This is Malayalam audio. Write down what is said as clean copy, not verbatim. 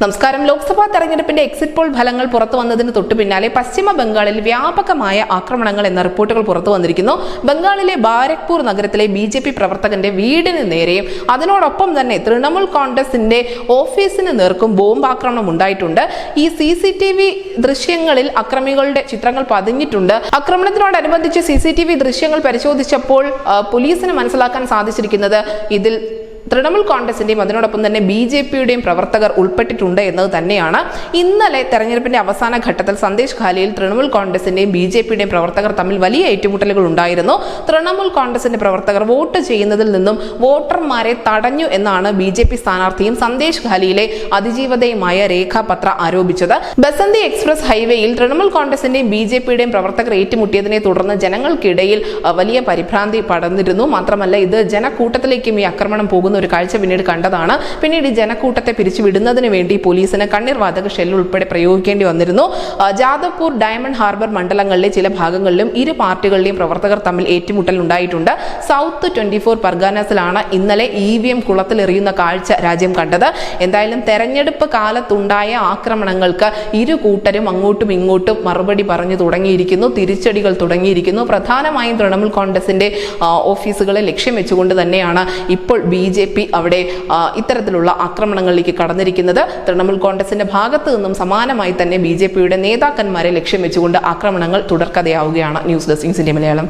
നമസ്കാരം. ലോക്സഭാ തെരഞ്ഞെടുപ്പിന്റെ എക്സിറ്റ് പോൾ ഫലങ്ങൾ പുറത്തു വന്നതിന് തൊട്ടു പിന്നാലെ പശ്ചിമ ബംഗാളിൽ വ്യാപകമായ ആക്രമണങ്ങൾ എന്ന റിപ്പോർട്ടുകൾ പുറത്തു വന്നിരിക്കുന്നു. ബംഗാളിലെ ബാരക്പൂർ നഗരത്തിലെ BJP പ്രവർത്തകന്റെ വീടിന് നേരെയും അതിനോടൊപ്പം തന്നെ തൃണമൂൽ കോൺഗ്രസിന്റെ ഓഫീസിന് നേർക്കും ബോംബ് ആക്രമണം ഉണ്ടായിട്ടുണ്ട്. ഈ CCTV ദൃശ്യങ്ങളിൽ അക്രമികളുടെ ചിത്രങ്ങൾ പതിഞ്ഞിട്ടുണ്ട്. ആക്രമണത്തിനോടനുബന്ധിച്ച് CCTV ദൃശ്യങ്ങൾ പരിശോധിച്ചപ്പോൾ പോലീസിന് മനസ്സിലാക്കാൻ സാധിച്ചിരിക്കുന്നത് ഇതിൽ തൃണമൂൽ കോൺഗ്രസിന്റെയും അതിനോടൊപ്പം തന്നെ BJPയുടെയും പ്രവർത്തകർ ഉൾപ്പെട്ടിട്ടുണ്ട് എന്നത് തന്നെയാണ്. ഇന്നലെ തെരഞ്ഞെടുപ്പിന്റെ അവസാന ഘട്ടത്തിൽ സന്ദേശ് ഖാലിയിൽ തൃണമൂൽ കോൺഗ്രസിന്റെയും BJPയുടെയും പ്രവർത്തകർ തമ്മിൽ വലിയ ഏറ്റുമുട്ടലുകൾ ഉണ്ടായിരുന്നു. തൃണമൂൽ കോൺഗ്രസിന്റെ പ്രവർത്തകർ വോട്ട് ചെയ്യുന്നതിൽ നിന്നും വോട്ടർമാരെ തടഞ്ഞു എന്നാണ് BJP സ്ഥാനാർത്ഥിയും സന്ദേശ് ഖാലിയിലെ അതിജീവതയുമായ രേഖാപത്ര ആരോപിച്ചത്. ബസന്തി എക്സ്പ്രസ് ഹൈവേയിൽ തൃണമൂൽ കോൺഗ്രസിന്റെയും BJPയുടെയും പ്രവർത്തകർ ഏറ്റുമുട്ടിയതിനെ തുടർന്ന് ജനങ്ങൾക്കിടയിൽ വലിയ പരിഭ്രാന്തി പടർന്നിരുന്നു. മാത്രമല്ല ഇത് ജനക്കൂട്ടത്തിലേക്കും ഈ ആക്രമണം പോകുന്ന ഒരു കാഴ്ച പിന്നീട് കണ്ടതാണ്. പിന്നീട് ഈ ജനക്കൂട്ടത്തെ പിരിച്ചുവിടുന്നതിന് വേണ്ടി പോലീസിന് കണ്ണീർ വാതക ഷെല്ല് ഉൾപ്പെടെ പ്രയോഗിക്കേണ്ടി വന്നിരുന്നു. ജാദവ്പൂർ, ഡയമണ്ട് ഹാർബർ മണ്ഡലങ്ങളിലെ ചില ഭാഗങ്ങളിലും ഇരു പാർട്ടികളുടെയും പ്രവർത്തകർ തമ്മിൽ ഏറ്റുമുട്ടൽ ഉണ്ടായിട്ടുണ്ട്. സൗത്ത് 24 പർഗാനസിലാണ് ഇന്നലെ EVM കുളത്തിലെറിയുന്ന കാഴ്ച രാജ്യം കണ്ടത്. എന്തായാലും തെരഞ്ഞെടുപ്പ് കാലത്തുണ്ടായ ആക്രമണങ്ങൾക്ക് ഇരു കൂട്ടരും അങ്ങോട്ടും ഇങ്ങോട്ടും മറുപടി പറഞ്ഞു തുടങ്ങിയിരിക്കുന്നു. തിരിച്ചടികൾ തുടങ്ങിയിരിക്കുന്നു. പ്രധാനമായും തൃണമൂൽ കോൺഗ്രസിന്റെ ഓഫീസുകളെ ലക്ഷ്യം വെച്ചുകൊണ്ട് തന്നെയാണ് ഇപ്പോൾ BJP അവിടെ ഇത്തരത്തിലുള്ള ആക്രമണങ്ങളിലേക്ക് കടന്നിരിക്കുന്നത്. തൃണമൂൽ കോൺഗ്രസിന്റെ ഭാഗത്ത് നിന്നും സമാനമായി തന്നെ BJPയുടെ നേതാക്കന്മാരെ ലക്ഷ്യം വെച്ചുകൊണ്ട് ആക്രമണങ്ങൾ തുടർക്കഥയാവുകയാണ്. News desk India Malayalam.